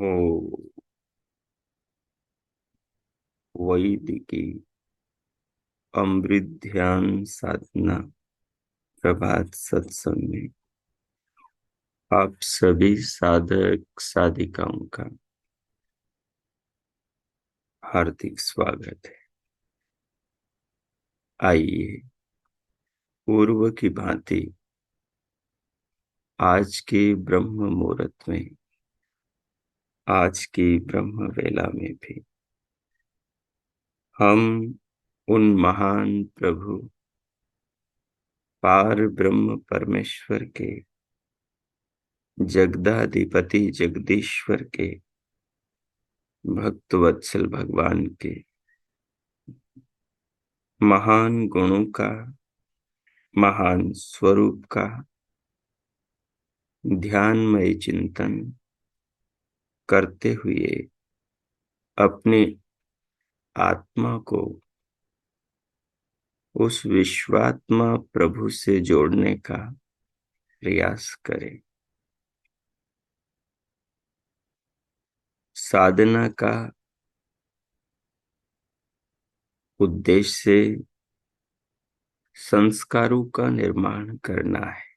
हो वैदिकी अमृत ध्यान साधना प्रभात सत्संग में आप सभी साधक साधिकाओं का हार्दिक स्वागत है। आइए पूर्व की भांति आज के ब्रह्म मुहूर्त में, आज की ब्रह्म वेला में भी हम उन महान प्रभु पार ब्रह्म परमेश्वर के, जगदाधिपति जगदीश्वर के, भक्त वत्सल भगवान के महान गुणों का, महान स्वरूप का ध्यानमय चिंतन करते हुए अपनी आत्मा को उस विश्वात्मा प्रभु से जोड़ने का प्रयास करें। साधना का उद्देश्य संस्कारों का निर्माण करना है।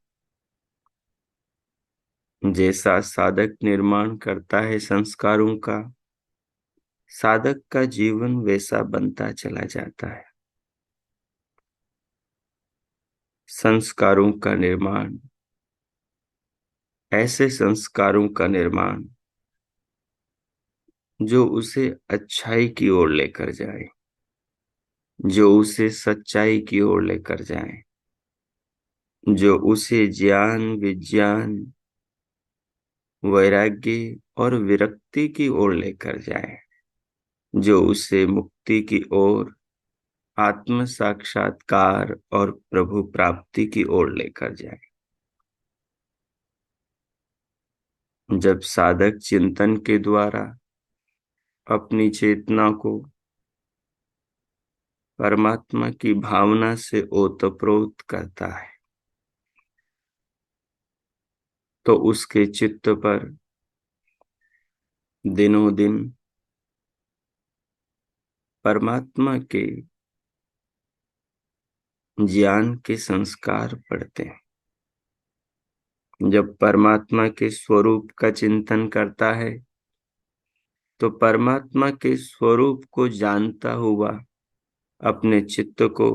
जैसा साधक निर्माण करता है संस्कारों का, साधक का जीवन वैसा बनता चला जाता है। संस्कारों का निर्माण, ऐसे संस्कारों का निर्माण जो उसे अच्छाई की ओर लेकर जाए, जो उसे सच्चाई की ओर लेकर जाए, जो उसे ज्ञान विज्ञान वैराग्य और विरक्ति की ओर लेकर जाए, जो उसे मुक्ति की ओर, आत्म साक्षात्कार और प्रभु प्राप्ति की ओर लेकर जाए। जब साधक चिंतन के द्वारा अपनी चेतना को परमात्मा की भावना से ओतप्रोत करता है, तो उसके चित्त पर दिनों दिन परमात्मा के ज्ञान के संस्कार पड़ते हैं। जब परमात्मा के स्वरूप का चिंतन करता है, तो परमात्मा के स्वरूप को जानता हुआ अपने चित्त को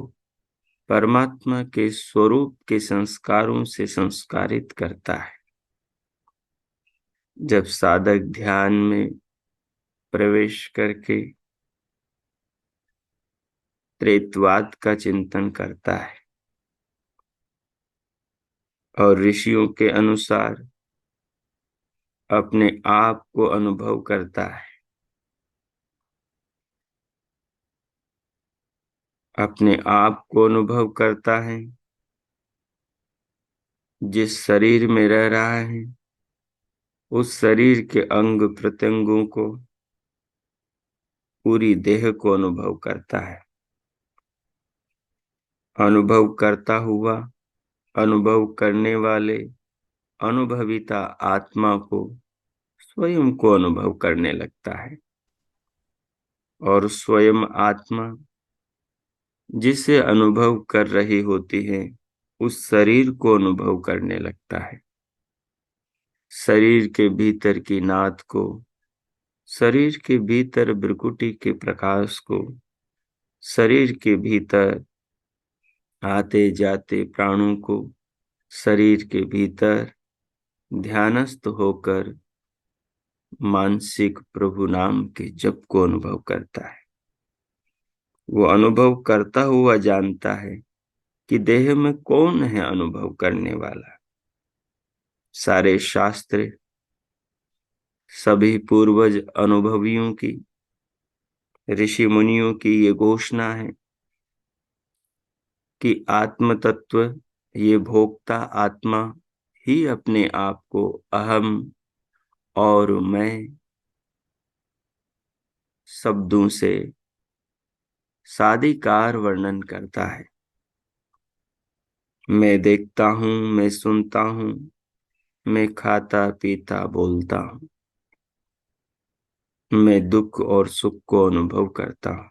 परमात्मा के स्वरूप के संस्कारों से संस्कारित करता है। जब साधक ध्यान में प्रवेश करके त्रैतवाद का चिंतन करता है और ऋषियों के अनुसार अपने आप को अनुभव करता है, अपने आप को अनुभव करता है, जिस शरीर में रह रहा है उस शरीर के अंग प्रत्यंगों को, पूरी देह को अनुभव करता है। अनुभव करता हुआ अनुभव करने वाले अनुभविता आत्मा को स्वयं को अनुभव करने लगता है, और स्वयं आत्मा जिसे अनुभव कर रही होती है उस शरीर को अनुभव करने लगता है। शरीर के भीतर की नाद को, शरीर के भीतर भृकुटी के प्रकाश को, शरीर के भीतर आते जाते प्राणों को, शरीर के भीतर ध्यानस्थ होकर मानसिक प्रभु नाम के जप को अनुभव करता है। वो अनुभव करता हुआ जानता है कि देह में कौन है अनुभव करने वाला। सारे शास्त्र, सभी पूर्वज अनुभवियों की, ऋषि मुनियों की ये घोषणा है कि आत्म तत्व, ये भोक्ता आत्मा ही अपने आप को अहम और मैं शब्दों से साधिकार वर्णन करता है। मैं देखता हूं, मैं सुनता हूं, मैं खाता पीता बोलता हूं। मैं दुख और सुख को अनुभव करता हूँ।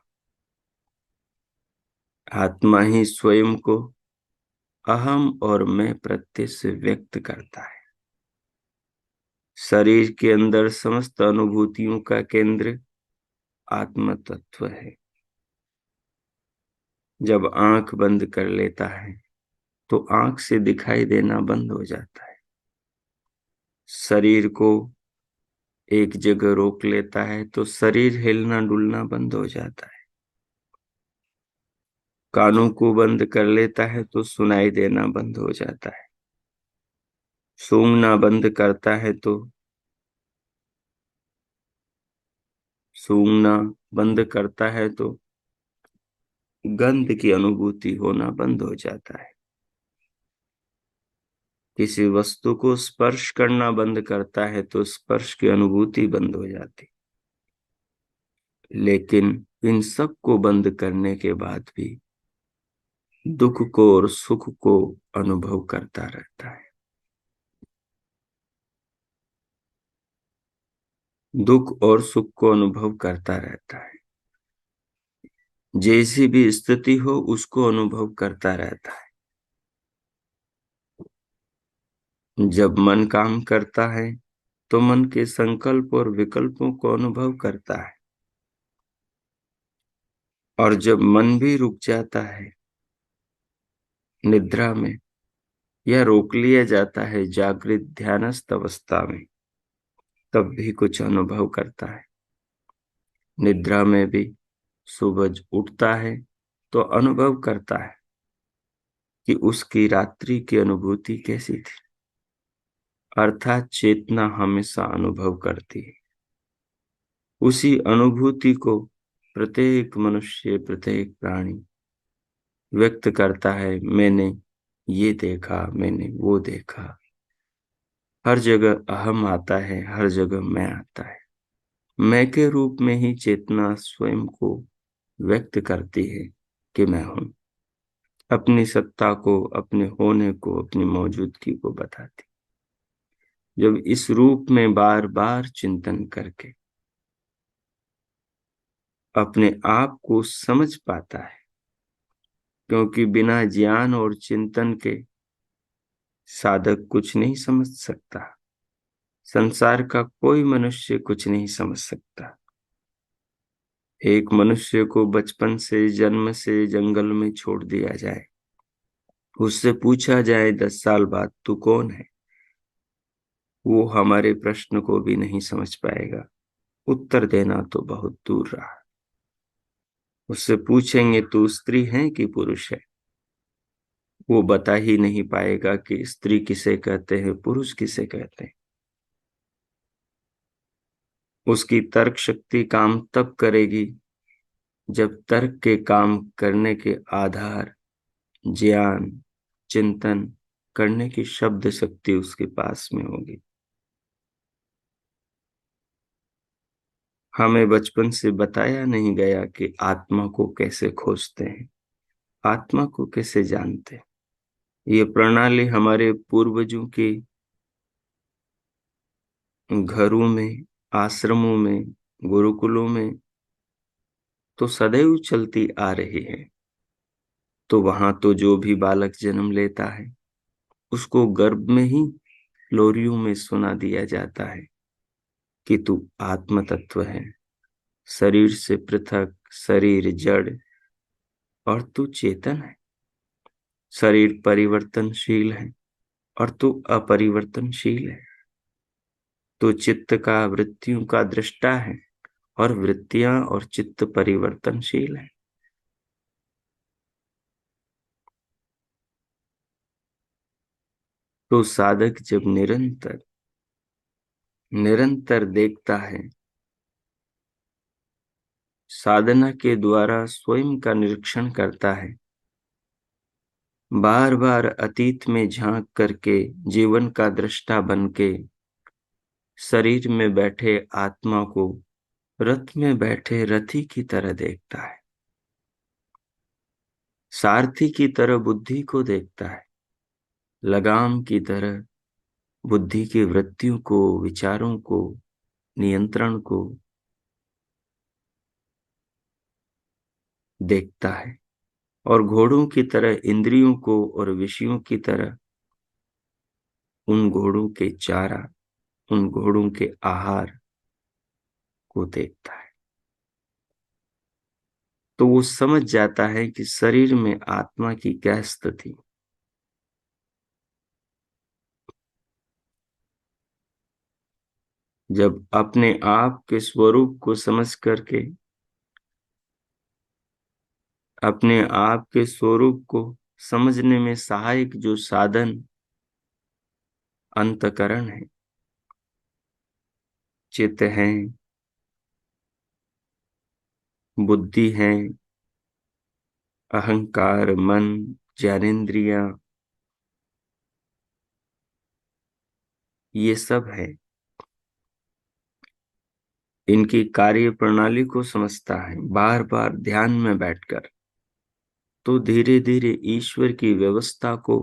आत्मा ही स्वयं को अहम और मैं प्रत्यय से व्यक्त करता है। शरीर के अंदर समस्त अनुभूतियों का केंद्र आत्म तत्व है। जब आंख बंद कर लेता है तो आंख से दिखाई देना बंद हो जाता है। शरीर को एक जगह रोक लेता है तो शरीर हिलना डुलना बंद हो जाता है। कानों को बंद कर लेता है तो सुनाई देना बंद हो जाता है। सूंघना बंद करता है तो सूंघना बंद करता है तो गंध की अनुभूति होना बंद हो जाता है। किसी वस्तु को स्पर्श करना बंद करता है तो स्पर्श की अनुभूति बंद हो जाती। लेकिन इन सब को बंद करने के बाद भी दुख को और सुख को अनुभव करता रहता है। दुख और सुख को अनुभव करता रहता है। जैसी भी स्थिति हो उसको अनुभव करता रहता है। जब मन काम करता है तो मन के संकल्प और विकल्पों को अनुभव करता है। और जब मन भी रुक जाता है निद्रा में या रोक लिया जाता है जागृत ध्यानस्थ अवस्था में, तब भी कुछ अनुभव करता है। निद्रा में भी सूरज उठता है तो अनुभव करता है कि उसकी रात्रि की अनुभूति कैसी थी। अर्थात चेतना हमेशा अनुभव करती है। उसी अनुभूति को प्रत्येक मनुष्य प्रत्येक प्राणी व्यक्त करता है। मैंने ये देखा, मैंने वो देखा। हर जगह अहम आता है, हर जगह मैं आता है। मैं के रूप में ही चेतना स्वयं को व्यक्त करती है कि मैं हूं। अपनी सत्ता को, अपने होने को, अपनी मौजूदगी को बताती। जब इस रूप में बार बार चिंतन करके अपने आप को समझ पाता है, क्योंकि बिना ज्ञान और चिंतन के साधक कुछ नहीं समझ सकता। संसार का कोई मनुष्य कुछ नहीं समझ सकता। एक मनुष्य को बचपन से, जन्म से जंगल में छोड़ दिया जाए, उससे पूछा जाए 10 साल बाद तू कौन है, वो हमारे प्रश्न को भी नहीं समझ पाएगा। उत्तर देना तो बहुत दूर रहा। उससे पूछेंगे तू स्त्री है कि पुरुष है, वो बता ही नहीं पाएगा कि स्त्री किसे कहते हैं, पुरुष किसे कहते हैं। उसकी तर्क शक्ति काम तब करेगी जब तर्क के काम करने के आधार, ज्ञान, चिंतन करने की शब्द शक्ति उसके पास में होगी। हमें बचपन से बताया नहीं गया कि आत्मा को कैसे खोजते हैं, आत्मा को कैसे जानते हैं। ये प्रणाली हमारे पूर्वजों के घरों में, आश्रमों में, गुरुकुलों में तो सदैव चलती आ रही है। तो वहां तो जो भी बालक जन्म लेता है उसको गर्भ में ही लोरियों में सुना दिया जाता है कि तू आत्म तत्व है, शरीर से पृथक, शरीर जड़ और तू चेतन है। शरीर परिवर्तनशील है और तू अपरिवर्तनशील है। तू चित्त का, वृत्तियों का दृष्टा है और वृत्तियां और चित्त परिवर्तनशील है। तो साधक जब निरंतर निरंतर देखता है, साधना के द्वारा स्वयं का निरीक्षण करता है, बार बार अतीत में झांक करके जीवन का दृष्टा बन के शरीर में बैठे आत्मा को रथ में बैठे रथी की तरह देखता है, सारथी की तरह बुद्धि को देखता है, लगाम की तरह बुद्धि की वृत्तियों को, विचारों को, नियंत्रण को देखता है, और घोड़ों की तरह इंद्रियों को और विषयों की तरह उन घोड़ों के चारा, उन घोड़ों के आहार को देखता है। तो वो समझ जाता है कि शरीर में आत्मा की क्या स्थिति। जब अपने आप के स्वरूप को समझ करके, अपने आप के स्वरूप को समझने में सहायक जो साधन अंतकरण है, चित्त है, बुद्धि है, अहंकार, मन, ज्ञानेंद्रियां, ये सब है, इनकी कार्य प्रणाली को समझता है बार बार ध्यान में बैठकर, तो धीरे धीरे ईश्वर की व्यवस्था को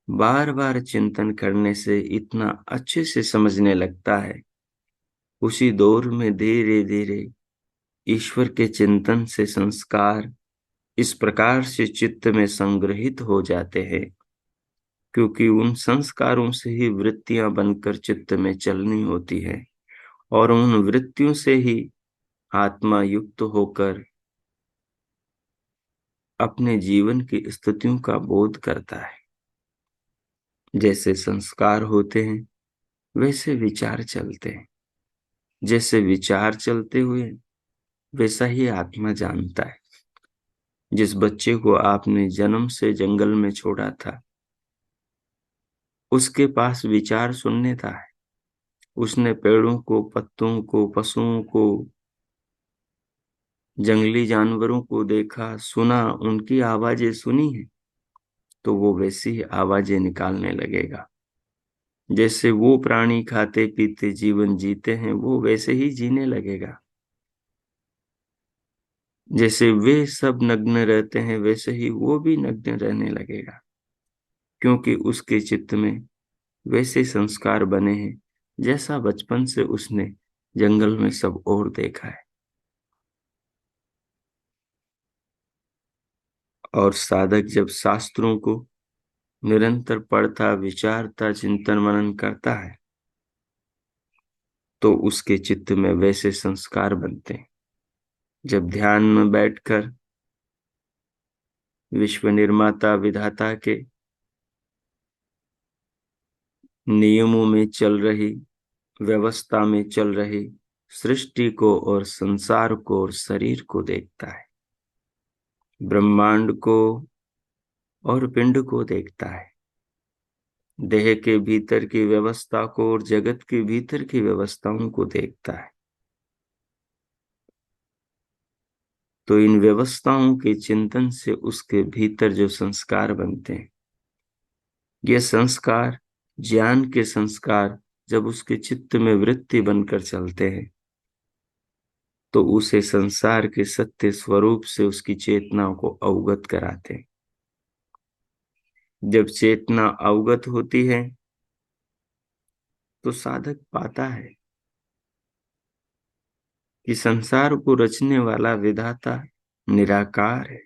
बार बार चिंतन करने से इतना अच्छे से समझने लगता है। उसी दौर में धीरे धीरे ईश्वर के चिंतन से संस्कार इस प्रकार से चित्त में संग्रहित हो जाते हैं, क्योंकि उन संस्कारों से ही वृत्तियां बनकर चित्त में चलनी होती है, और उन वृत्तियों से ही आत्मा युक्त होकर अपने जीवन की स्थितियों का बोध करता है। जैसे संस्कार होते हैं वैसे विचार चलते हैं, जैसे विचार चलते हुए वैसा ही आत्मा जानता है। जिस बच्चे को आपने जन्म से जंगल में छोड़ा था, उसके पास विचार सुनने था, उसने पेड़ों को, पत्तों को, पशुओं को, जंगली जानवरों को देखा, सुना, उनकी आवाजें सुनी है, तो वो वैसी ही आवाजें निकालने लगेगा। जैसे वो प्राणी खाते पीते जीवन जीते हैं, वो वैसे ही जीने लगेगा। जैसे वे सब नग्न रहते हैं, वैसे ही वो भी नग्न रहने लगेगा, क्योंकि उसके चित्त में वैसे संस्कार बने हैं जैसा बचपन से उसने जंगल में सब और देखा है। और साधक जब शास्त्रों को निरंतर पढ़ता, विचारता, चिंतन मनन करता है, तो उसके चित्त में वैसे संस्कार बनते हैं। जब ध्यान में बैठकर विश्व निर्माता विधाता के नियमों में चल रही, व्यवस्था में चल रही सृष्टि को और संसार को और शरीर को देखता है, ब्रह्मांड को और पिंड को देखता है, देह के भीतर की व्यवस्था को और जगत के भीतर की व्यवस्थाओं को देखता है, तो इन व्यवस्थाओं के चिंतन से उसके भीतर जो संस्कार बनते हैं, ये संस्कार, ज्ञान के संस्कार जब उसके चित्त में वृत्ति बनकर चलते हैं, तो उसे संसार के सत्य स्वरूप से उसकी चेतना को अवगत कराते हैं। जब चेतना अवगत होती है, तो साधक पाता है कि संसार को रचने वाला विधाता निराकार है,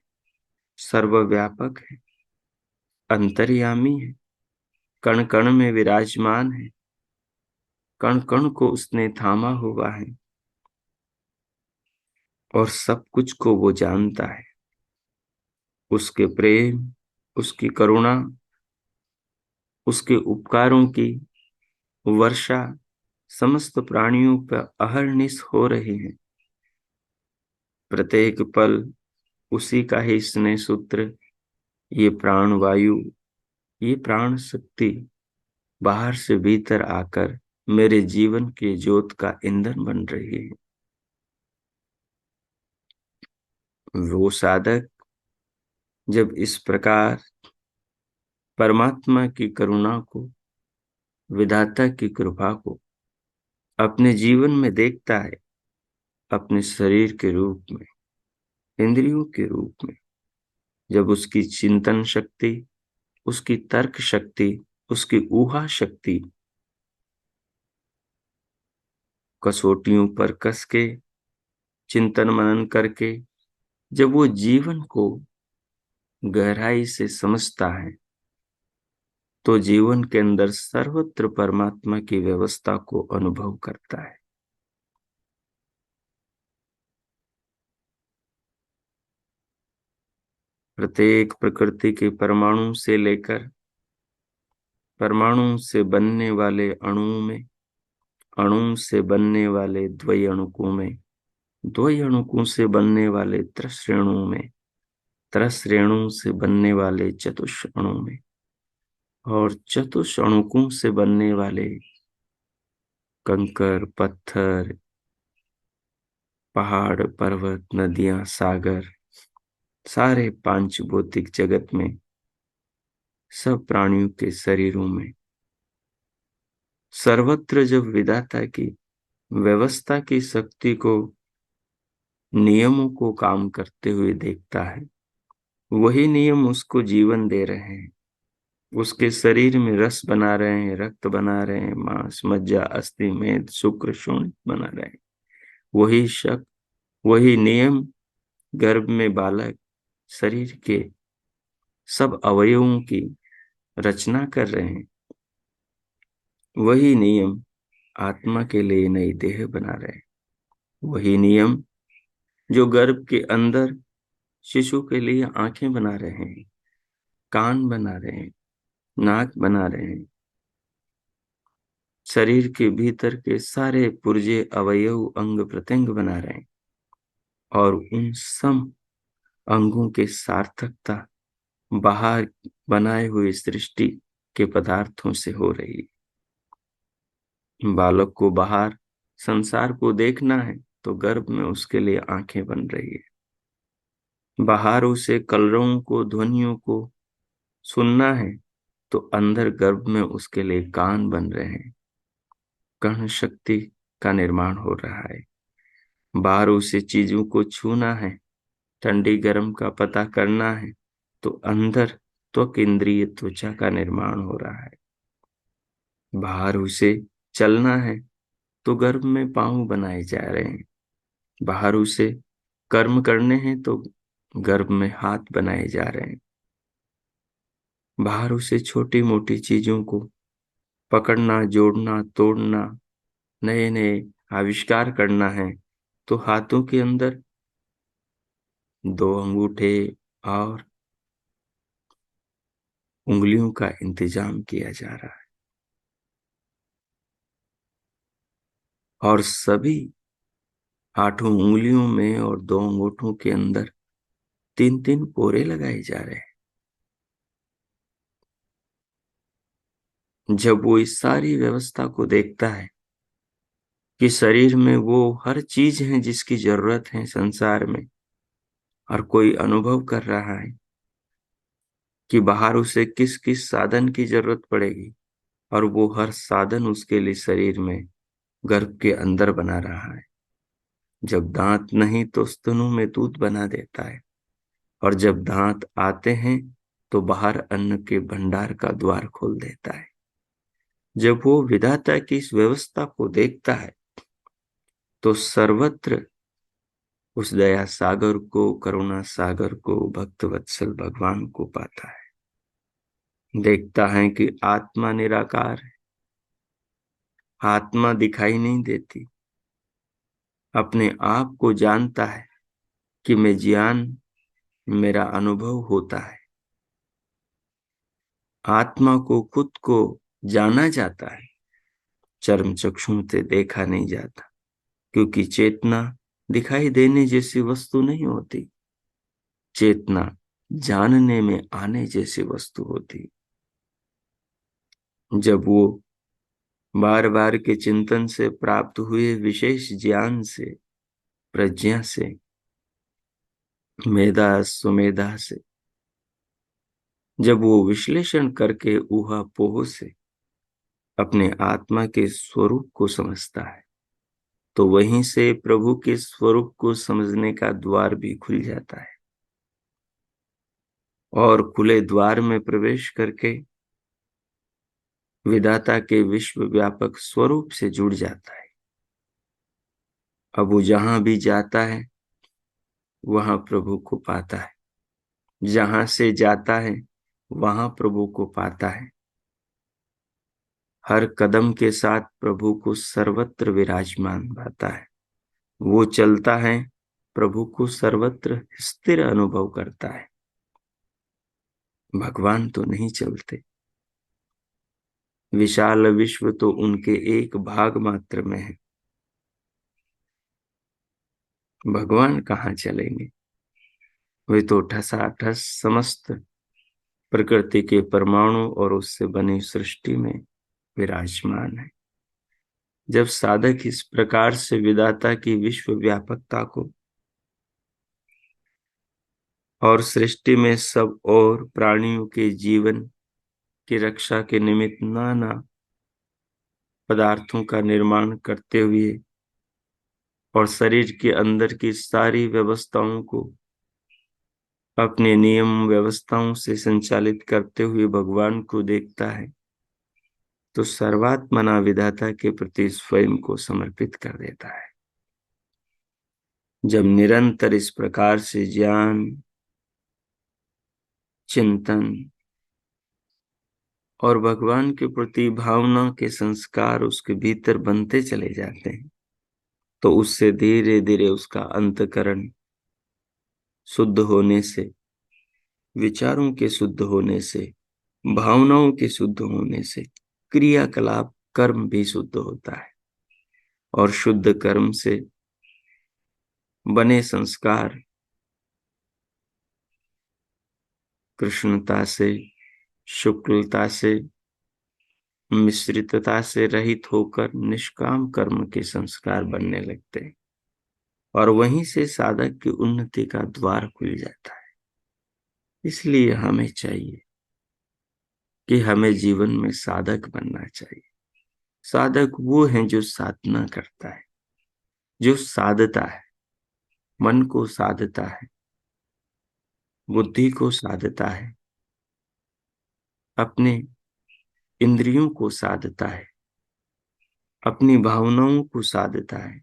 सर्वव्यापक है, अंतर्यामी है, कण कण में विराजमान है, कण कण को उसने थामा हुआ है, और सब कुछ को वो जानता है। उसके प्रेम, उसकी करुणा, उसके उपकारों की वर्षा समस्त प्राणियों पर अहर्निश हो रही है। प्रत्येक पल उसी का ही स्नेह सूत्र, ये प्राण वायु, ये प्राण शक्ति बाहर से भीतर आकर मेरे जीवन के ज्योत का ईंधन बन रही है। वो साधक जब इस प्रकार परमात्मा की करुणा को, विधाता की कृपा को अपने जीवन में देखता है, अपने शरीर के रूप में, इंद्रियों के रूप में, जब उसकी चिंतन शक्ति, उसकी तर्क शक्ति, उसकी ऊहा शक्ति कसौटियों पर कस के चिंतन मनन करके जब वो जीवन को गहराई से समझता है तो जीवन के अंदर सर्वत्र परमात्मा की व्यवस्था को अनुभव करता है। प्रत्येक प्रकृति के परमाणु से लेकर परमाणु से बनने वाले अणुओं में, अणु से बनने वाले द्वयणुकों में, द्वयणुकों से बनने वाले त्रसरेणुओं में, त्रसरेणु से बनने वाले चतुष्अणु में, और चतुष्अणुकों से बनने वाले कंकर, पत्थर, पहाड़, पर्वत, नदियां, सागर, सारे पांच भौतिक जगत में, सब प्राणियों के शरीरों में, सर्वत्र जब विधाता की व्यवस्था की शक्ति को, नियमों को काम करते हुए देखता है, वही नियम उसको जीवन दे रहे हैं, उसके शरीर में रस बना रहे हैं, रक्त बना रहे हैं, मांस, मज्जा, अस्थि, मेद, शुक्र, शोणित बना रहे हैं। वही शक, वही नियम गर्भ में बालक शरीर के सब अवयवों की रचना कर रहे हैं। वही नियम आत्मा के लिए नई देह बना रहे हैं। वही नियम जो गर्भ के अंदर शिशु के लिए आंखें बना रहे हैं, कान बना रहे हैं, नाक बना रहे हैं, शरीर के भीतर के सारे पुर्जे, अवयव, अंग प्रत्यंग बना रहे हैं, और उन सब अंगों के सार्थकता बाहर बनाए हुए सृष्टि के पदार्थों से हो रही है। बालक को बाहर संसार को देखना है तो गर्भ में उसके लिए आंखें बन रही है। बाहर उसे कलरवों को, ध्वनियों को सुनना है तो अंदर गर्भ में उसके लिए कान बन रहे हैं, कर्ण शक्ति का निर्माण हो रहा है। बाहर उसे चीजों को छूना है, ठंडी गर्म का पता करना है तो अंदर त्वक इंद्रिय, त्वचा का निर्माण हो रहा है। बाहर उसे चलना है तो गर्भ में पांव बनाए जा रहे हैं। बाहर उसे कर्म करने हैं तो गर्भ में हाथ बनाए जा रहे हैं। बाहर उसे छोटी मोटी चीजों को पकड़ना, जोड़ना, तोड़ना, नए नए आविष्कार करना है तो हाथों के अंदर दो अंगूठे और उंगलियों का इंतजाम किया जा रहा है। और सभी आठों उंगलियों में और दो अंगूठों के अंदर तीन तीन पोरे लगाए जा रहे हैं। जब वो इस सारी व्यवस्था को देखता है कि शरीर में वो हर चीज है जिसकी जरूरत है संसार में, और कोई अनुभव कर रहा है कि बाहर उसे किस किस साधन की जरूरत पड़ेगी, और वो हर साधन उसके लिए शरीर में, गर्भ के अंदर बना रहा है। जब दांत नहीं तो स्तनों में दूध बना देता है, और जब दांत आते हैं तो बाहर अन्न के भंडार का द्वार खोल देता है। जब वो विधाता की इस व्यवस्था को देखता है तो सर्वत्र उस दया सागर को, करुणा सागर को, भक्त वत्सल भगवान को पाता है। देखता है कि आत्मा निराकार है, आत्मा दिखाई नहीं देती, अपने आप को जानता है कि मैं ज्ञान, मेरा अनुभव होता है। आत्मा को, खुद को जाना जाता है, चर्म चक्षुओं से देखा नहीं जाता, क्योंकि चेतना दिखाई देने जैसी वस्तु नहीं होती। चेतना जानने में आने जैसी वस्तु होती। जब वो बार बार के चिंतन से प्राप्त हुए विशेष ज्ञान से, प्रज्ञा से, मेधा सुमेधा से, जब वो विश्लेषण करके ऊहापोह से अपने आत्मा के स्वरूप को समझता है तो वहीं से प्रभु के स्वरूप को समझने का द्वार भी खुल जाता है, और खुले द्वार में प्रवेश करके विधाता के विश्व व्यापक स्वरूप से जुड़ जाता है। अब वो जहां भी जाता है वहां प्रभु को पाता है, जहां से जाता है वहां प्रभु को पाता है। हर कदम के साथ प्रभु को सर्वत्र विराजमान पाता है। वो चलता है, प्रभु को सर्वत्र स्थिर अनुभव करता है। भगवान तो नहीं चलते, विशाल विश्व तो उनके एक भाग मात्र में है। भगवान कहाँ चलेंगे? वे तो ठसाठस समस्त प्रकृति के परमाणु और उससे बनी सृष्टि में विराजमान है। जब साधक इस प्रकार से विधाता की विश्व व्यापकता को और सृष्टि में सब और प्राणियों के जीवन की रक्षा के निमित्त नाना पदार्थों का निर्माण करते हुए और शरीर के अंदर की सारी व्यवस्थाओं को अपने नियम व्यवस्थाओं से संचालित करते हुए भगवान को देखता है, तो सर्वात्मना विधाता के प्रति स्वयं को समर्पित कर देता है। जब निरंतर इस प्रकार से ज्ञान, चिंतन और भगवान के प्रति भावना के संस्कार उसके भीतर बनते चले जाते हैं, तो उससे धीरे धीरे उसका अंतःकरण शुद्ध होने से, विचारों के शुद्ध होने से, भावनाओं के शुद्ध होने से क्रियाकलाप कर्म भी शुद्ध होता है। और शुद्ध कर्म से बने संस्कार कृष्णता से, शुक्लता से, मिश्रितता से रहित होकर निष्काम कर्म के संस्कार बनने लगते हैं। और वहीं से साधक की उन्नति का द्वार खुल जाता है। इसलिए हमें चाहिए कि हमें जीवन में साधक बनना चाहिए। साधक वो है जो साधना करता है, जो साधता है, मन को साधता है, बुद्धि को साधता है, अपने इंद्रियों को साधता है, अपनी भावनाओं को साधता है,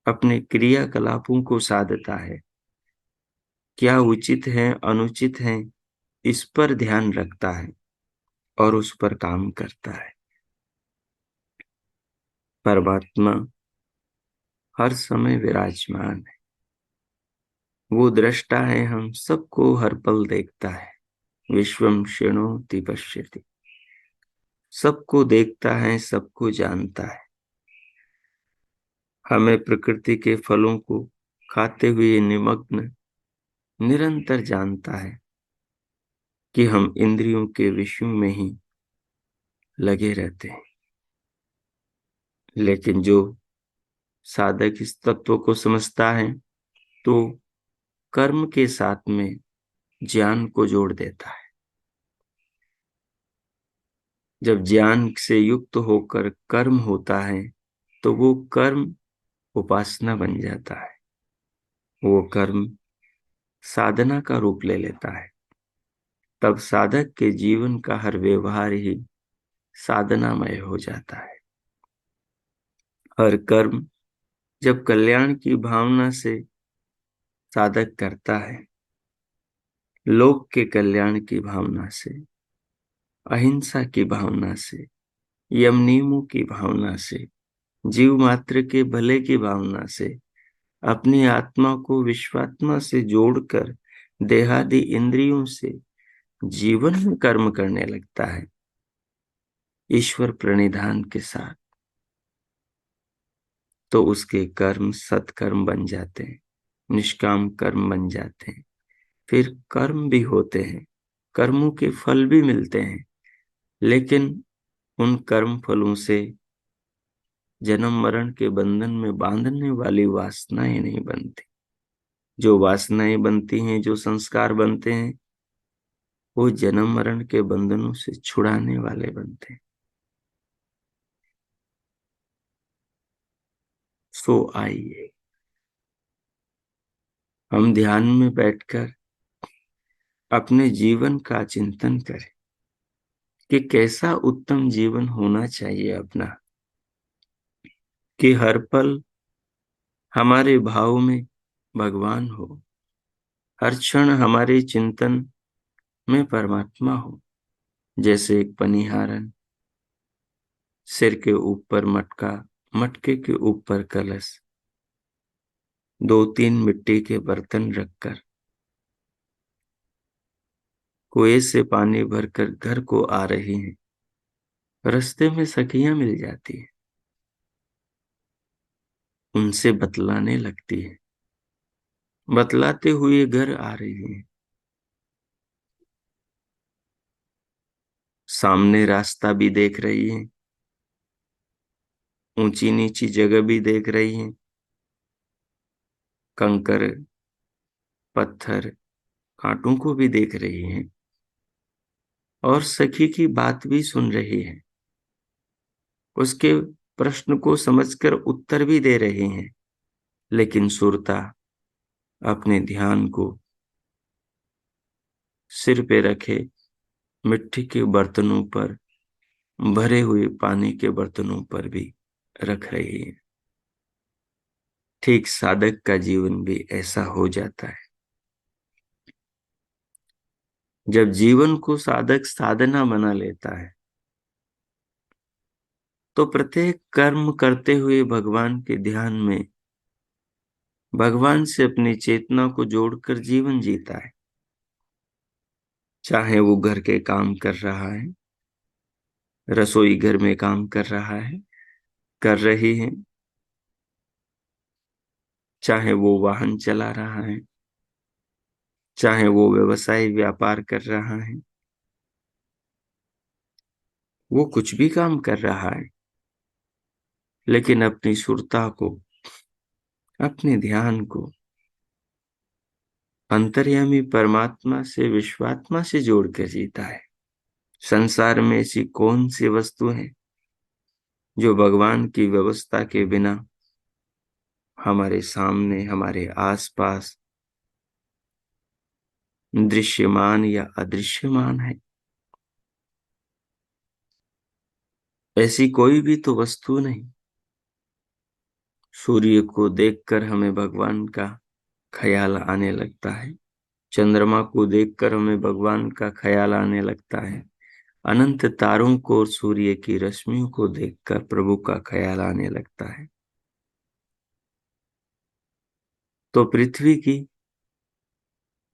अपने क्रियाकलापों को साधता है। क्या उचित है, अनुचित है, इस पर ध्यान रखता है और उस पर काम करता है। परमात्मा हर समय विराजमान है। वो दृष्टा है, हम सबको हर पल देखता है। विश्वम शृणोति पश्यति, सबको देखता है, सबको जानता है। हमें प्रकृति के फलों को खाते हुए निमग्न निरंतर जानता है कि हम इंद्रियों के विषयों में ही लगे रहते हैं। लेकिन जो साधक इस तत्व को समझता है, तो कर्म के साथ में ज्ञान को जोड़ देता है। जब ज्ञान से युक्त होकर कर्म होता है, तो वो कर्म उपासना बन जाता है। वो कर्म साधना का रूप ले लेता है। तब साधक के जीवन का हर व्यवहार ही साधनामय हो जाता है। हर कर्म जब कल्याण की भावना से साधक करता है, लोक के कल्याण की भावना से, अहिंसा की भावना से, यम नियमों की भावना से, जीव मात्र के भले की भावना से, अपनी आत्मा को विश्वात्मा से जोड़कर देहादि इंद्रियों से जीवन में कर्म करने लगता है, ईश्वर प्रणिधान के साथ, तो उसके कर्म सत्कर्म बन जाते हैं, निष्काम कर्म बन जाते हैं। फिर कर्म भी होते हैं, कर्मों के फल भी मिलते हैं, लेकिन उन कर्म फलों से जन्म मरण के बंधन में बांधने वाली वासनाएं नहीं बनती। जो वासनाएं बनती हैं, जो संस्कार बनते हैं, वो जन्म मरण के बंधनों से छुड़ाने वाले बनते हैं। सो आइए हम ध्यान में बैठकर अपने जीवन का चिंतन करें कि कैसा उत्तम जीवन होना चाहिए अपना, कि हर पल हमारे भाव में भगवान हो, हर क्षण हमारे चिंतन में परमात्मा हो। जैसे एक पनिहारन, सिर के ऊपर मटका, मटके के ऊपर कलश, 2-3 मिट्टी के बर्तन रखकर कुएं से पानी भरकर घर को आ रहे हैं। रास्ते में सखियां मिल जाती हैं, उनसे बतलाने लगती है, बतलाते हुए घर आ रहे हैं। सामने रास्ता भी देख रही हैं, ऊंची नीची जगह भी देख रही हैं, कंकर पत्थर कांटों को भी देख रही हैं, और सखी की बात भी सुन रही है, उसके प्रश्न को समझकर उत्तर भी दे रहे हैं। लेकिन सुरता अपने ध्यान को सिर पे रखे मिट्टी के बर्तनों पर, भरे हुए पानी के बर्तनों पर भी रख रही है। ठीक साधक का जीवन भी ऐसा हो जाता है। जब जीवन को साधक साधना बना लेता है, तो प्रत्येक कर्म करते हुए भगवान के ध्यान में, भगवान से अपनी चेतना को जोड़कर जीवन जीता है। चाहे वो घर के काम कर रहा है, रसोई घर में काम कर रहा है, कर रही है, चाहे वो वाहन चला रहा है, चाहे वो व्यवसाय व्यापार कर रहा है, वो कुछ भी काम कर रहा है, लेकिन अपनी सुरता को, अपने ध्यान को अंतर्यामी परमात्मा से, विश्वात्मा से जोड़कर जीता है। संसार में ऐसी कौन सी वस्तु है जो भगवान की व्यवस्था के बिना हमारे सामने, हमारे आसपास दृश्यमान या अदृश्यमान है? ऐसी कोई भी तो वस्तु नहीं। सूर्य को देखकर हमें भगवान का ख्याल आने लगता है, चंद्रमा को देखकर हमें भगवान का ख्याल आने लगता है, अनंत तारों को और सूर्य की रश्मियों को देखकर प्रभु का ख्याल आने लगता है। तो पृथ्वी की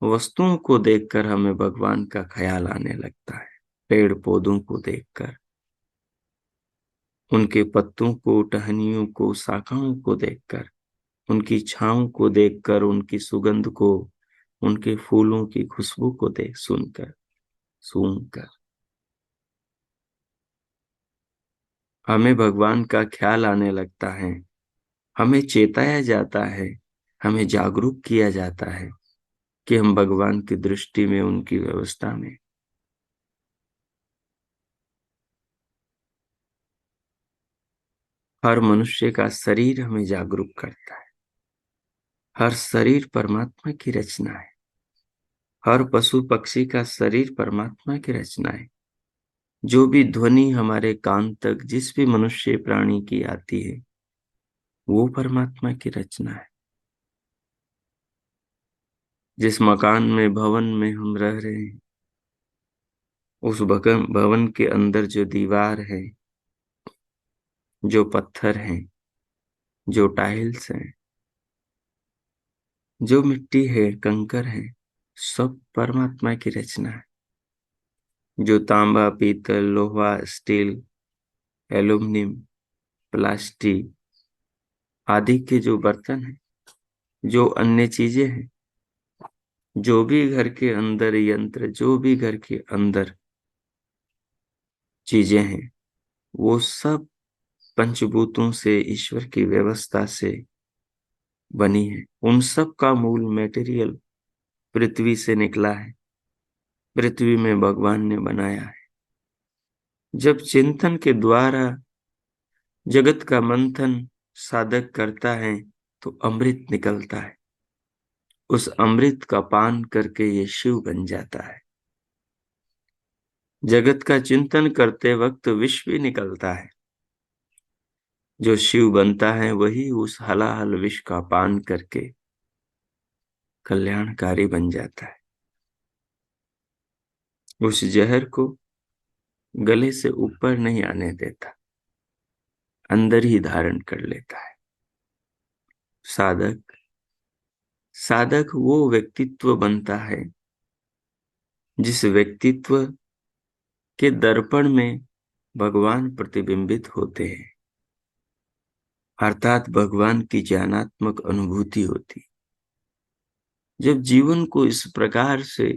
वस्तुओं को देखकर हमें भगवान का ख्याल आने लगता है। पेड़ पौधों को देखकर, उनके पत्तों को, टहनियों को, शाखाओं को देखकर, उनकी छांव को देखकर, उनकी सुगंध को, उनके फूलों की खुशबू को देख सुनकर सूंघकर हमें भगवान का ख्याल आने लगता है। हमें चेताया जाता है, हमें जागरूक किया जाता है कि हम भगवान की दृष्टि में, उनकी व्यवस्था में। हर मनुष्य का शरीर हमें जागरूक करता है। हर शरीर परमात्मा की रचना है। हर पशु पक्षी का शरीर परमात्मा की रचना है। जो भी ध्वनि हमारे कान तक जिस भी मनुष्य प्राणी की आती है, वो परमात्मा की रचना है। जिस मकान में, भवन में हम रह रहे हैं, उस भवन के अंदर जो दीवार है, जो पत्थर हैं, जो टाइल्स हैं, जो मिट्टी है, कंकर है, सब परमात्मा की रचना है। जो तांबा, पीतल, लोहा, स्टील, एल्युमिनियम, प्लास्टिक आदि के जो बर्तन हैं, जो अन्य चीजें हैं, जो भी घर के अंदर यंत्र, जो भी घर के अंदर चीजें हैं, वो सब पंचभूतों से, ईश्वर की व्यवस्था से बनी है। उन सब का मूल मटेरियल पृथ्वी से निकला है, पृथ्वी में भगवान ने बनाया है। जब चिंतन के द्वारा जगत का मंथन साधक करता है, तो अमृत निकलता है। उस अमृत का पान करके ये शिव बन जाता है। जगत का चिंतन करते वक्त विष भी निकलता है। जो शिव बनता है, वही उस हलाहल विष का पान करके कल्याणकारी बन जाता है। उस जहर को गले से ऊपर नहीं आने देता, अंदर ही धारण कर लेता है। साधक साधक वो व्यक्तित्व बनता है जिस व्यक्तित्व के दर्पण में भगवान प्रतिबिंबित होते हैं, अर्थात भगवान की ज्ञानात्मक अनुभूति होती। जब जीवन को इस प्रकार से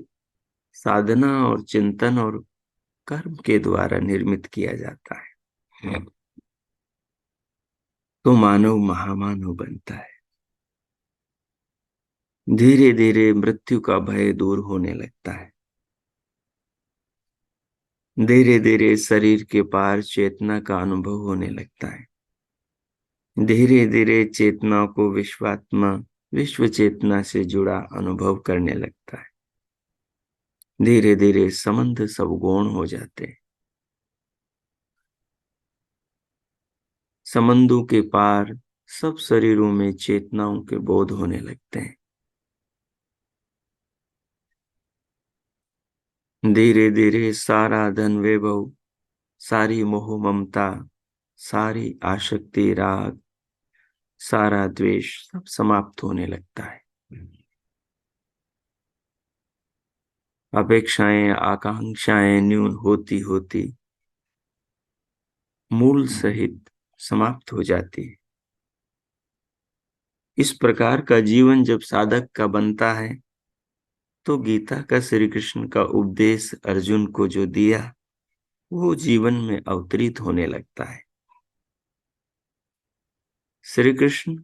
साधना और चिंतन और कर्म के द्वारा निर्मित किया जाता है, तो मानव महामानव बनता है। धीरे धीरे मृत्यु का भय दूर होने लगता है। धीरे धीरे शरीर के पार चेतना का अनुभव होने लगता है। धीरे धीरे चेतना को विश्वात्मा विश्व चेतना से जुड़ा अनुभव करने लगता है। धीरे धीरे संबंध सब गौण हो जाते हैं। संबंधों के पार सब शरीरों में चेतनाओं के बोध होने लगते हैं। धीरे धीरे सारा धन वैभव, सारी मोह ममता, सारी आसक्ति राग, सारा द्वेष सब समाप्त होने लगता है। अपेक्षाएं आकांक्षाएं न्यून होती होती मूल सहित समाप्त हो जाती है। इस प्रकार का जीवन जब साधक का बनता है, तो गीता का श्री कृष्ण का उपदेश अर्जुन को जो दिया, वो जीवन में अवतरित होने लगता है। श्री कृष्ण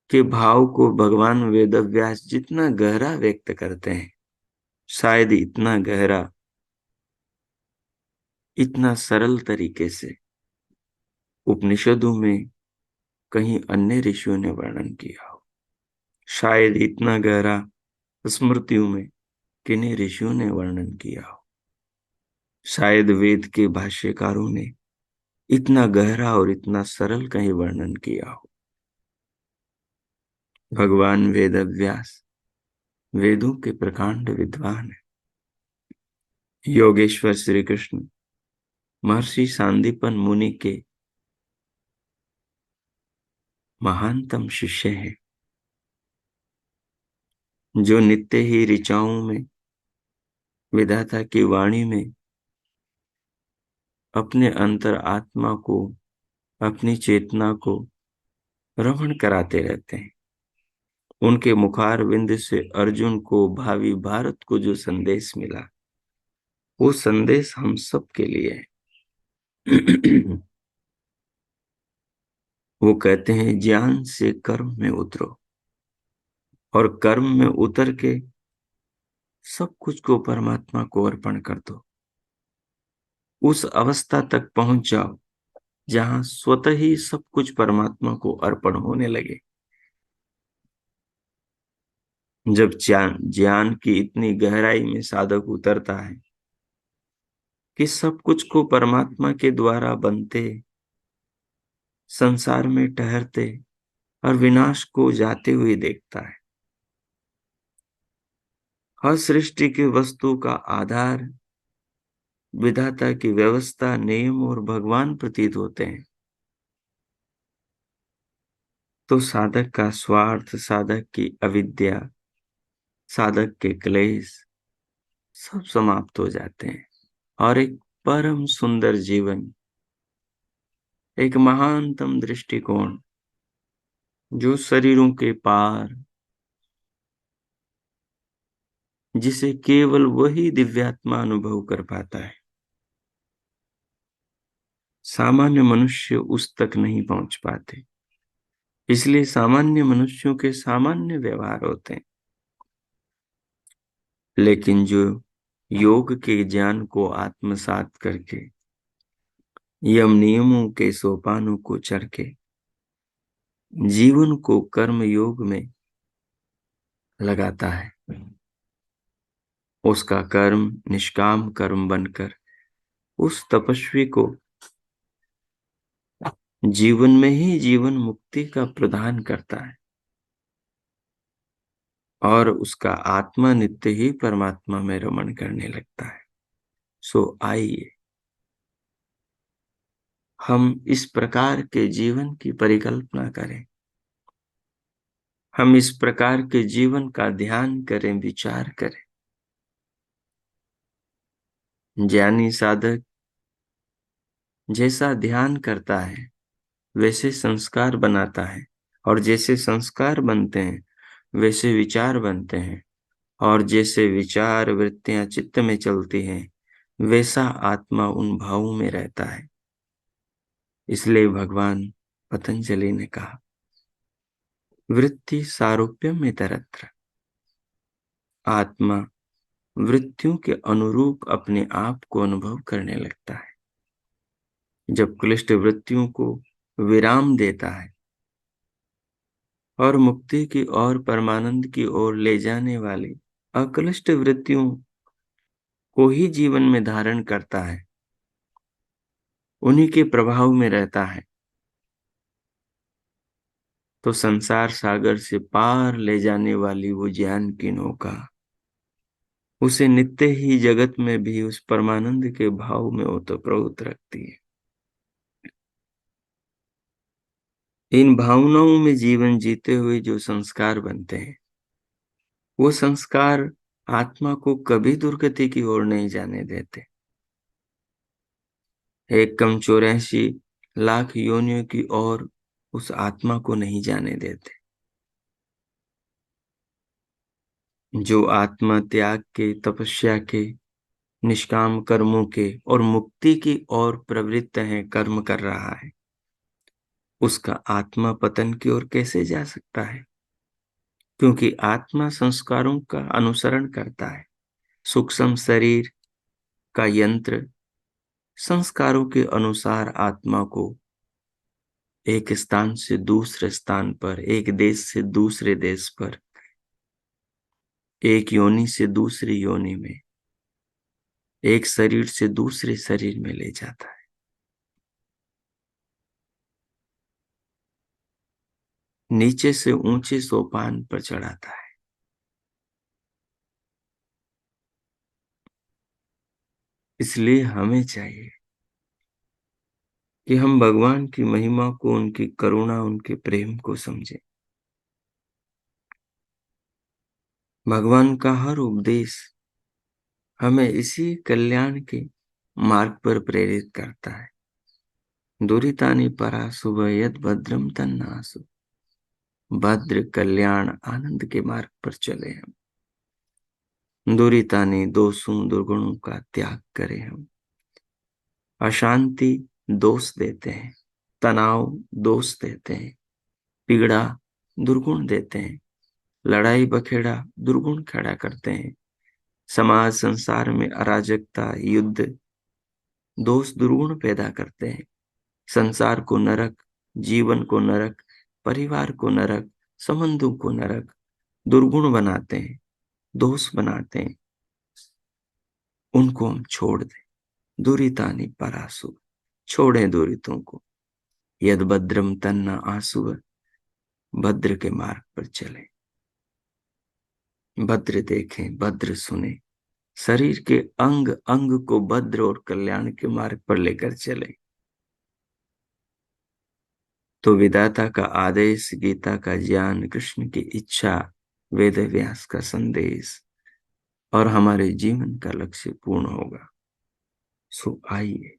के भाव को भगवान वेदव्यास जितना गहरा व्यक्त करते हैं, शायद इतना गहरा, इतना सरल तरीके से उपनिषदों में कहीं अन्य ऋषियों ने वर्णन किया हो। शायद इतना गहरा स्मृतियों में किन्हीं ऋषियों ने वर्णन किया हो। शायद वेद के भाष्यकारों ने इतना गहरा और इतना सरल कहीं वर्णन किया हो। भगवान वेदव्यास वेदों के प्रकांड विद्वान है। योगेश्वर श्री कृष्ण महर्षि सांदीपन मुनि के महानतम शिष्य हैं, जो नित्य ही ऋचाओं में विधाता की वाणी में अपने अंतर आत्मा को, अपनी चेतना को रमण कराते रहते हैं। उनके मुखारविंद से अर्जुन को, भावी भारत को जो संदेश मिला, वो संदेश हम सब के लिए है। वो कहते हैं, ज्ञान से कर्म में उतरो और कर्म में उतर के सब कुछ को परमात्मा को अर्पण कर दो। उस अवस्था तक पहुंच जाओ जहां स्वतः ही सब कुछ परमात्मा को अर्पण होने लगे। जब ज्ञान की इतनी गहराई में साधक उतरता है कि सब कुछ को परमात्मा के द्वारा बनते, संसार में ठहरते और विनाश को जाते हुए देखता है। हर सृष्टि की वस्तु का आधार विधाता की व्यवस्था, नियम और भगवान प्रतीत होते हैं। तो साधक का स्वार्थ, साधक की अविद्या, साधक के क्लेश सब समाप्त हो जाते हैं और एक परम सुंदर जीवन, एक महानतम दृष्टिकोण जो शरीरों के पार, जिसे केवल वही दिव्यात्मा अनुभव कर पाता है। सामान्य मनुष्य उस तक नहीं पहुंच पाते, इसलिए सामान्य मनुष्यों के सामान्य व्यवहार होते हैं। लेकिन जो योग के ज्ञान को आत्मसात करके, यम नियमों के सोपानों को चढ़ के जीवन को कर्म योग में लगाता है, उसका कर्म निष्काम कर्म बनकर उस तपस्वी को जीवन में ही जीवन मुक्ति का प्रदान करता है। और उसका आत्मा नित्य ही परमात्मा में रमण करने लगता है। सो आइए हम इस प्रकार के जीवन की परिकल्पना करें, हम इस प्रकार के जीवन का ध्यान करें, विचार करें। ज्ञानी साधक जैसा ध्यान करता है वैसे संस्कार बनाता है, और जैसे संस्कार बनते हैं वैसे विचार बनते हैं, और जैसे विचार वृत्तियां चित्त में चलती हैं वैसा आत्मा उन भावों में रहता है। इसलिए भगवान पतंजलि ने कहा, वृत्ति सारूप्य में तरत्र। आत्मा वृत्तियों के अनुरूप अपने आप को अनुभव करने लगता है। जब क्लिष्ट वृत्तियों को विराम देता है और मुक्ति की ओर, परमानंद की ओर ले जाने वाली अक्लिष्ट वृत्तियों को ही जीवन में धारण करता है, उन्हीं के प्रभाव में रहता है, तो संसार सागर से पार ले जाने वाली वो ज्ञान की नौका उसे नित्य ही जगत में भी उस परमानंद के भाव में ओतप्रोत रखती है। इन भावनाओं में जीवन जीते हुए जो संस्कार बनते हैं, वो संस्कार आत्मा को कभी दुर्गति की ओर नहीं जाने देते। 1,84,00,000 योनियों की ओर उस आत्मा को नहीं जाने देते। जो आत्मा त्याग के, तपस्या के, निष्काम कर्मों के और मुक्ति की ओर प्रवृत्त है, कर्म कर रहा है, उसका आत्मा पतन की ओर कैसे जा सकता है? क्योंकि आत्मा संस्कारों का अनुसरण करता है। सूक्ष्म शरीर का यंत्र संस्कारों के अनुसार आत्मा को एक स्थान से दूसरे स्थान पर, एक देश से दूसरे देश पर, एक योनि से दूसरी योनि में, एक शरीर से दूसरे शरीर में ले जाता है। नीचे से ऊंचे सोपान पर चढ़ाता है। इसलिए हमें चाहिए कि हम भगवान की महिमा को, उनकी करुणा, उनके प्रेम को समझें। भगवान का हर उपदेश हमें इसी कल्याण के मार्ग पर प्रेरित करता है। दुरितानि पराशुभ यद भद्रम तन्नासु। भद्र, कल्याण, आनंद के मार्ग पर चले हम। दुरितानि, दोषों दुर्गुणों का त्याग करें हम। अशांति दोष देते हैं, तनाव दोष देते हैं, पीड़ा दुर्गुण देते हैं, लड़ाई बखेड़ा दुर्गुण खड़ा करते हैं। समाज संसार में अराजकता, युद्ध दोष दुर्गुण पैदा करते हैं। संसार को नरक, जीवन को नरक, परिवार को नरक, संबंधों को नरक दुर्गुण बनाते हैं, दोष बनाते हैं। उनको हम छोड़ दें। दुरितानि परासु, छोड़ें दुरितों को। यद भद्रम तन्ना आसु, भद्र के मार्ग पर चलें। भद्र देखें, भद्र सुने, शरीर के अंग अंग को भद्र और कल्याण के मार्ग पर लेकर चलें। तो विधाता का आदेश, गीता का ज्ञान, कृष्ण की इच्छा, वेद व्यास का संदेश और हमारे जीवन का लक्ष्य पूर्ण होगा। सो आइए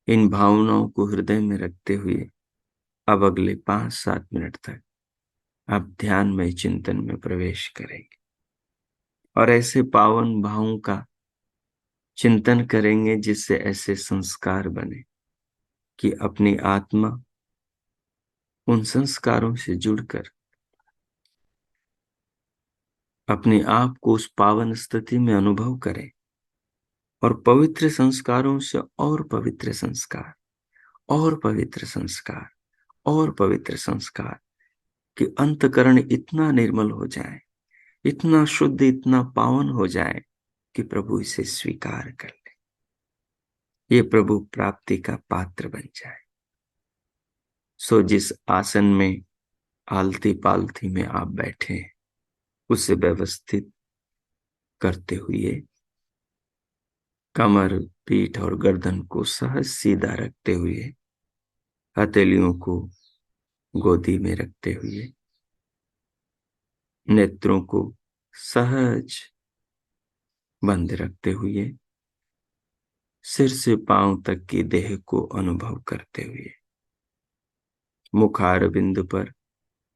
इन भावनाओं को हृदय में रखते हुए अब अगले 5-7 मिनट तक आप ध्यान में, चिंतन में प्रवेश करेंगे और ऐसे पावन भावों का चिंतन करेंगे जिससे ऐसे संस्कार बने कि अपनी आत्मा उन संस्कारों से जुड़कर अपने आप को उस पावन स्थिति में अनुभव करे और पवित्र संस्कारों से और पवित्र संस्कार, और पवित्र संस्कार, और पवित्र संस्कार कि अंतकरण इतना निर्मल हो जाए, इतना शुद्ध, इतना पावन हो जाए कि प्रभु इसे स्वीकार कर ले, ये प्रभु प्राप्ति का पात्र बन जाए। सो जिस आसन में आलती पालथी में आप बैठे हैं, उसे व्यवस्थित करते हुए कमर, पीठ और गर्दन को सहज सीधा रखते हुए, हथेलियों को गोदी में रखते हुए, नेत्रों को सहज बंद रखते हुए, सिर से पांव तक की देह को अनुभव करते हुए, मुखार बिंदु पर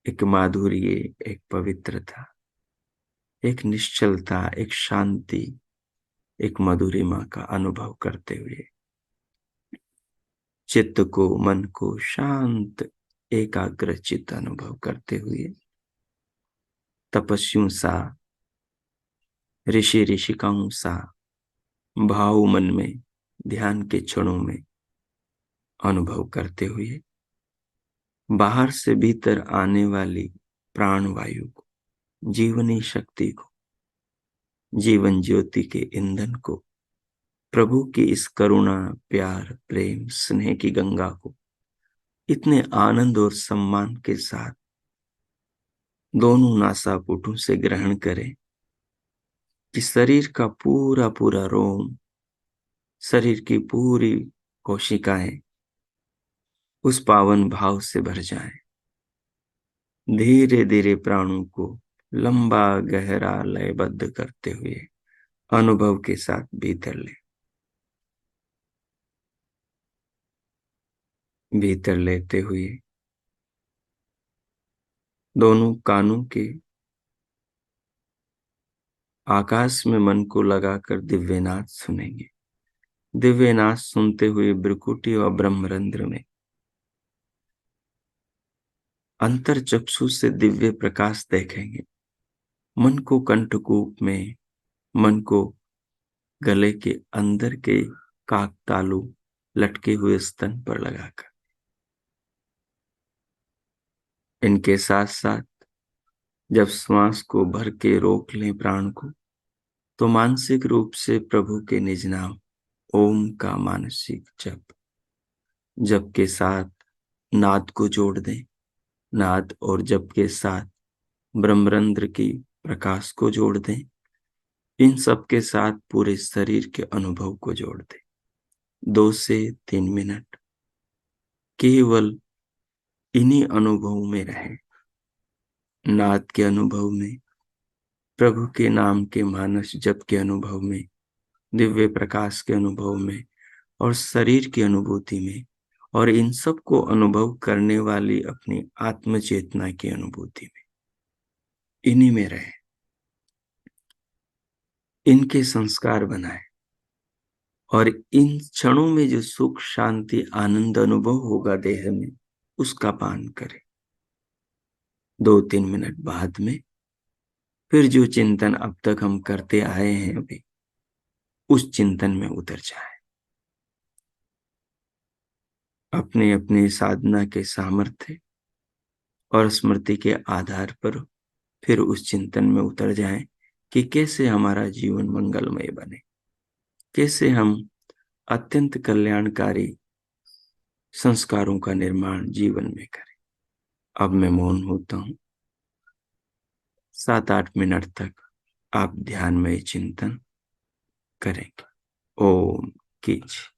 एक माधुर्य, एक पवित्रता, एक निश्चलता, एक शांति, एक मधुरिमा का अनुभव करते हुए, चित्त को, मन को शांत, एकाग्रचित्त अनुभव करते हुए, तपस्वियों सा, ऋषि ऋषिकाओं सा भाव मन में ध्यान के क्षणों में अनुभव करते हुए, बाहर से भीतर आने वाली प्राण वायु को, जीवनी शक्ति को, जीवन ज्योति के ईंधन को, प्रभु की इस करुणा, प्यार, प्रेम, स्नेह की गंगा को इतने आनंद और सम्मान के साथ दोनों नासापुटों से ग्रहण करें कि शरीर का पूरा पूरा रोम, शरीर की पूरी कोशिकाएं उस पावन भाव से भर जाएं। धीरे धीरे प्राणों को लंबा गहरा लयबद्ध करते हुए अनुभव के साथ भीतर ले, भीतर लेते हुए दोनों कानों के आकाश में मन को लगाकर दिव्यनाद सुनेंगे। दिव्यनाद सुनते हुए भ्रुकुटी और ब्रह्मरंध्र में अंतर चक्षु से दिव्य प्रकाश देखेंगे। मन को कंठकूप में, मन को गले के अंदर के काक तालु लटके हुए स्तन पर लगाकर, इनके साथ साथ जब श्वास को भर के रोक लें प्राण को, तो मानसिक रूप से प्रभु के निज नाम ओम का मानसिक जप के साथ नाद को जोड़ दें। नाद और जप के साथ ब्रह्मरंध्र की प्रकाश को जोड़ दें। इन सब के साथ पूरे शरीर के अनुभव को जोड़ दें। 2 से 3 मिनट केवल इन्हीं अनुभवों में रहें। नाद के अनुभव में, प्रभु के नाम के मानस जप के अनुभव में, दिव्य प्रकाश के अनुभव में और शरीर की अनुभूति में, और इन सब को अनुभव करने वाली अपनी आत्म चेतना की अनुभूति में, इन्हीं में रहे। इनके संस्कार बनाए और इन क्षणों में जो सुख, शांति, आनंद अनुभव होगा देह में, उसका पान करें। 2-3 मिनट बाद में फिर जो चिंतन अब तक हम करते आए हैं अभी, उस चिंतन में उतर जाए। अपने अपने साधना के सामर्थ्य और स्मृति के आधार पर फिर उस चिंतन में उतर जाएं कि कैसे हमारा जीवन मंगलमय बने, कैसे हम अत्यंत कल्याणकारी संस्कारों का निर्माण जीवन में करें। अब मैं मौन होता हूं। 7-8 मिनट तक आप ध्यानमय चिंतन करेंगे। ओम कीजिए।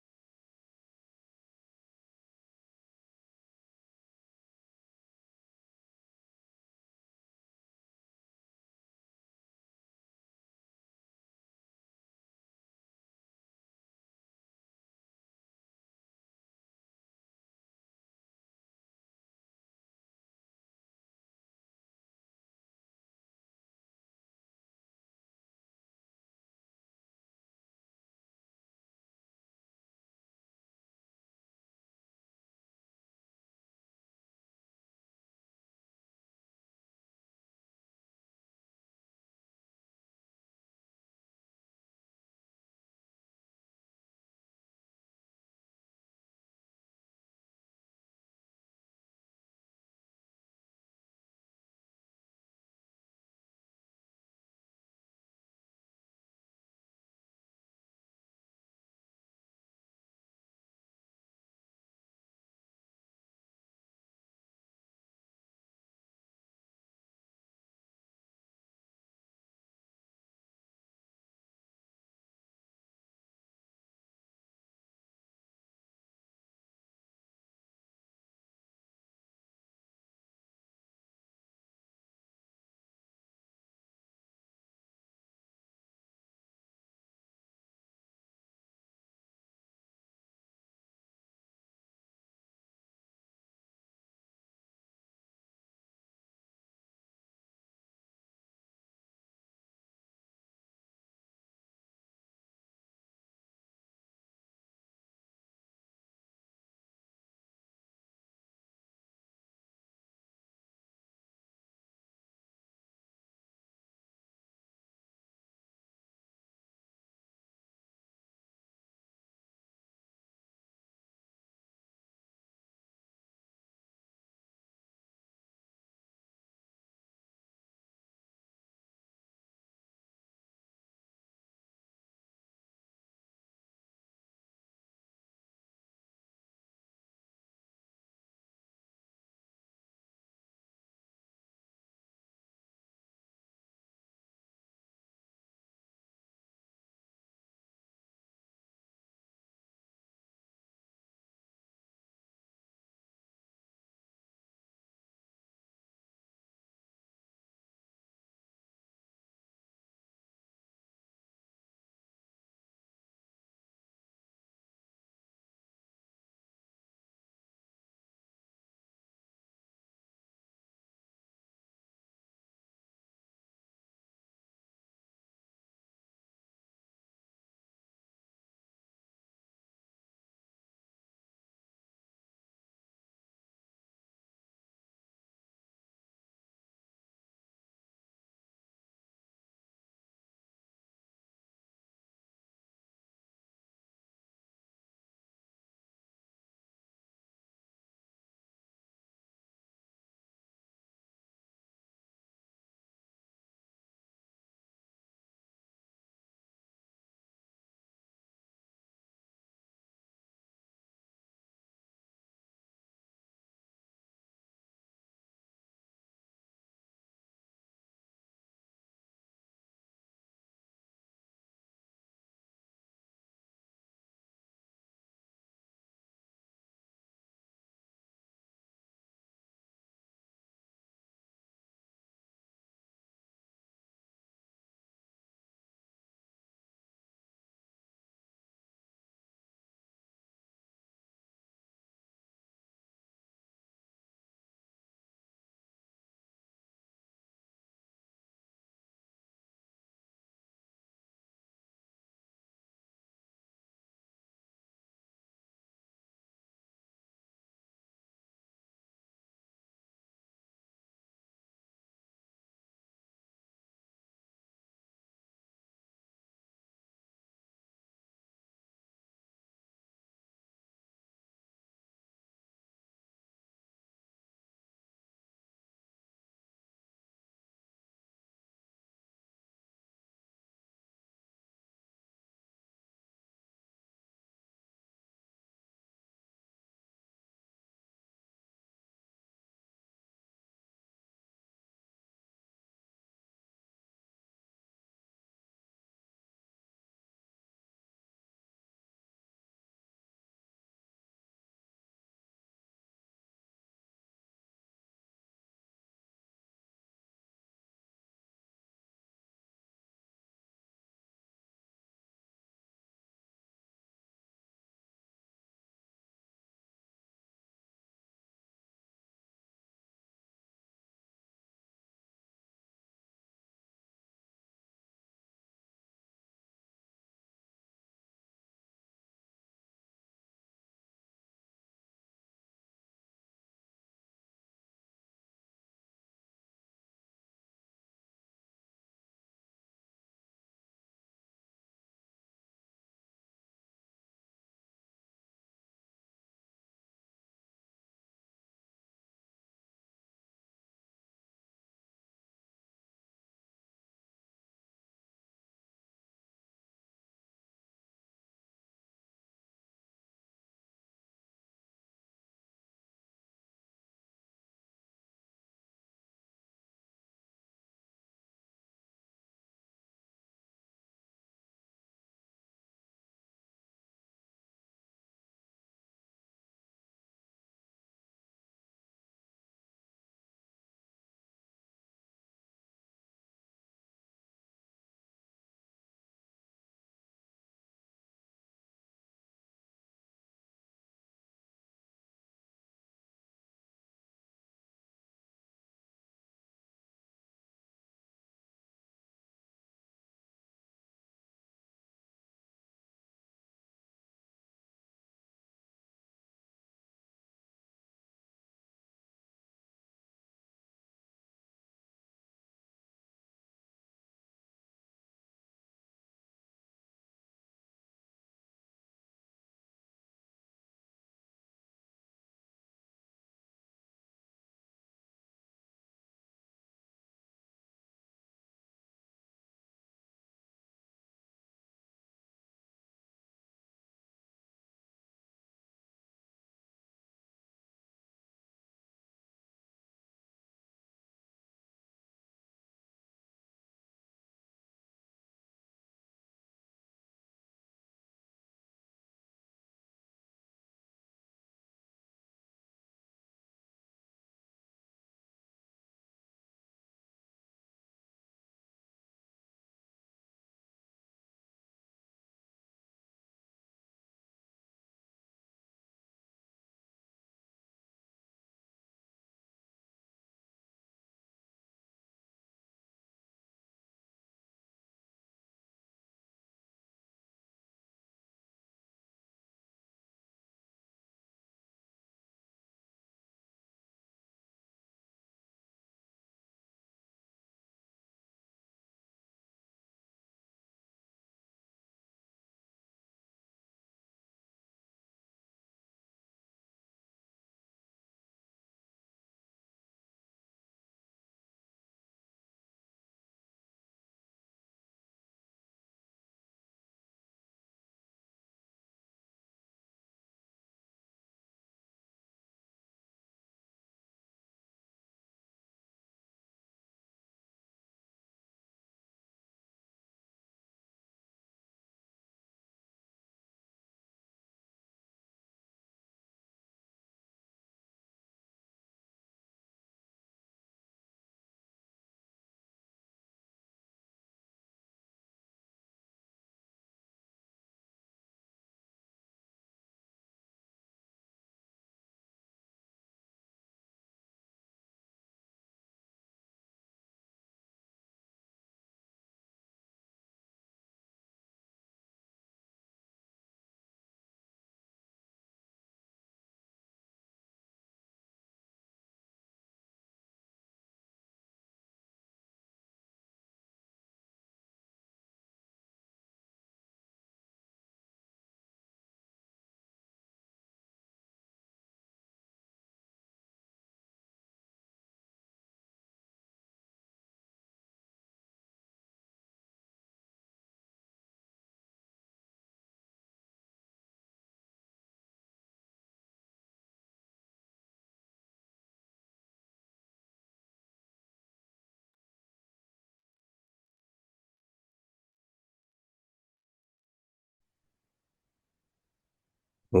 ओ।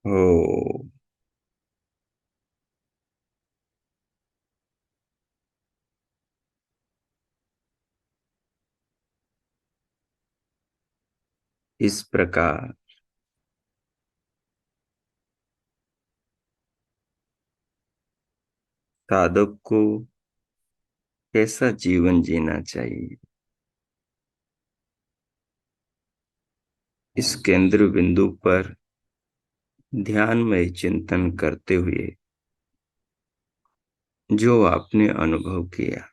ओ। इस प्रकार साधक को कैसा जीवन जीना चाहिए, इस केंद्र बिंदु पर ध्यान में चिंतन करते हुए जो आपने अनुभव किया,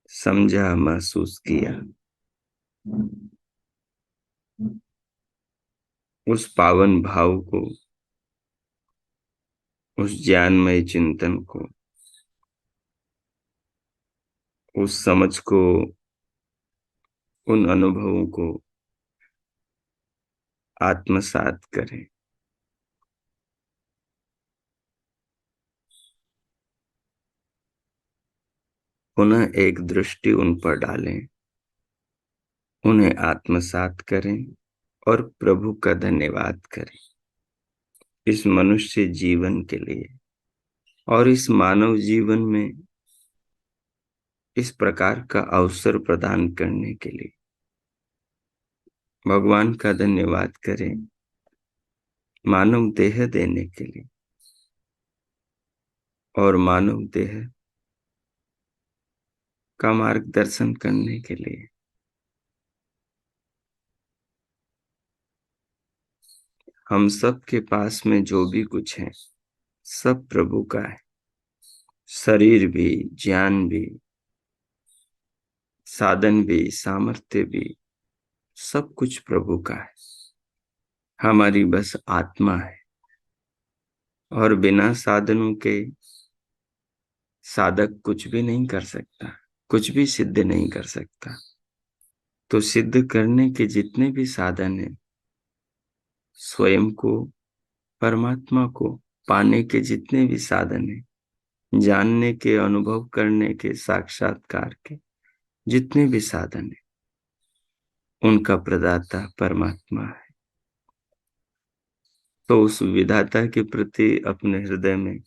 समझा, महसूस किया, उस पावन भाव को, उस ज्ञानमय चिंतन को, उस समझ को, उन अनुभवों को आत्मसात करें। पुनः एक दृष्टि उन पर डालें, उन्हें आत्मसात करें और प्रभु का धन्यवाद करें इस मनुष्य जीवन के लिए और इस मानव जीवन में इस प्रकार का अवसर प्रदान करने के लिए। भगवान का धन्यवाद करें मानव देह देने के लिए और मानव देह का मार्गदर्शन करने के लिए। हम सब के पास में जो भी कुछ है सब प्रभु का है, शरीर भी, ज्ञान भी, साधन भी, सामर्थ्य भी, सब कुछ प्रभु का है। हमारी बस आत्मा है और बिना साधनों के साधक कुछ भी नहीं कर सकता, कुछ भी सिद्ध नहीं कर सकता। तो सिद्ध करने के जितने भी साधन हैं, स्वयं को, परमात्मा को पाने के जितने भी साधन हैं, जानने के, अनुभव करने के, साक्षात्कार के जितने भी साधन हैं, उनका प्रदाता परमात्मा है। तो उस विधाता के प्रति अपने हृदय में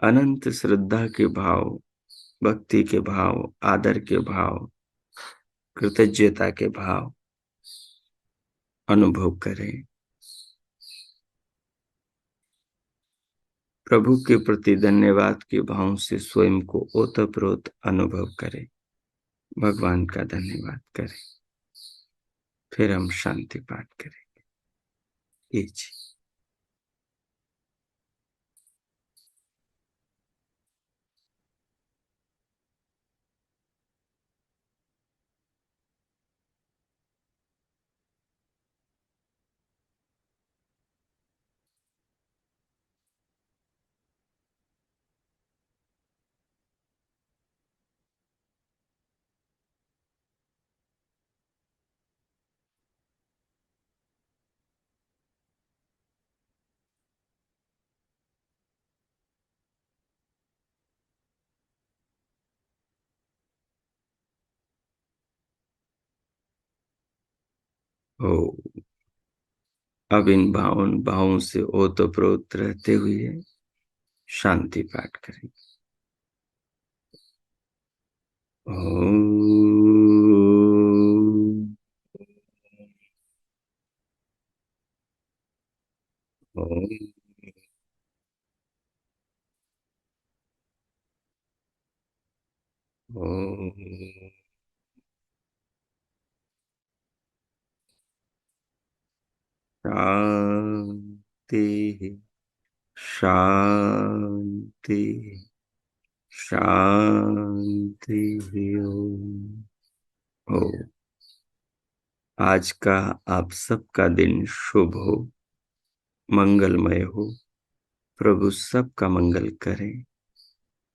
अनंत श्रद्धा के भाव, भक्ति के भाव, आदर के भाव, कृतज्ञता के भाव अनुभव करें। प्रभु के प्रति धन्यवाद के भाव से स्वयं को ओतप्रोत अनुभव करें, भगवान का धन्यवाद करें। फिर हम शांति पाठ करेंगे। ये जी। ओ। अब इन भावों से ओतप्रोत रहते हुए शांति पाठ करें। ओम। ओम। ओम। शांति, शांति, शांति। ओम। ओ। आज का आप सबका दिन शुभ हो, मंगलमय हो। प्रभु सबका मंगल करें,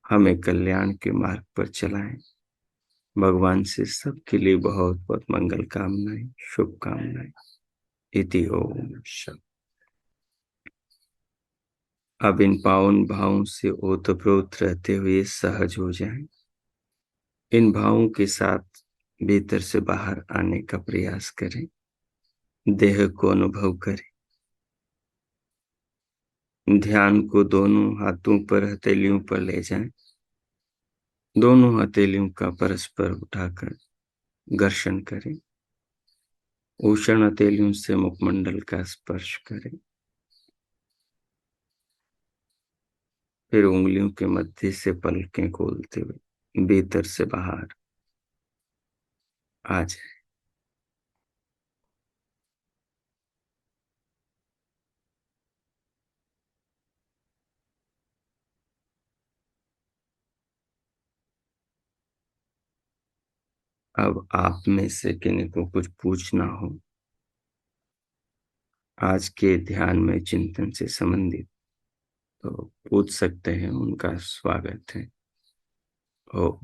हमें कल्याण के मार्ग पर चलाएं। भगवान से सबके लिए बहुत बहुत मंगल कामनाएं, शुभकामनाएं। इति ओम। अब इन पावन भावों से ओतप्रोत रहते हुए सहज हो जाएं। इन भावों के साथ भीतर से बाहर आने का प्रयास करें। देह को अनुभव करें। ध्यान को दोनों हाथों पर हथेलियों पर ले जाएं। दोनों हथेलियों का परस्पर उठाकर घर्षण करें। उष्ण हथेलियों से मुखमंडल का स्पर्श करें। फिर उंगलियों के मध्य से पलकें खोलते हुए भीतर से बाहर आ जाए। अब आप में से किन्हीं को कुछ पूछना हो आज के ध्यान में चिंतन से संबंधित तो पूछ सकते हैं। उनका स्वागत है। ओ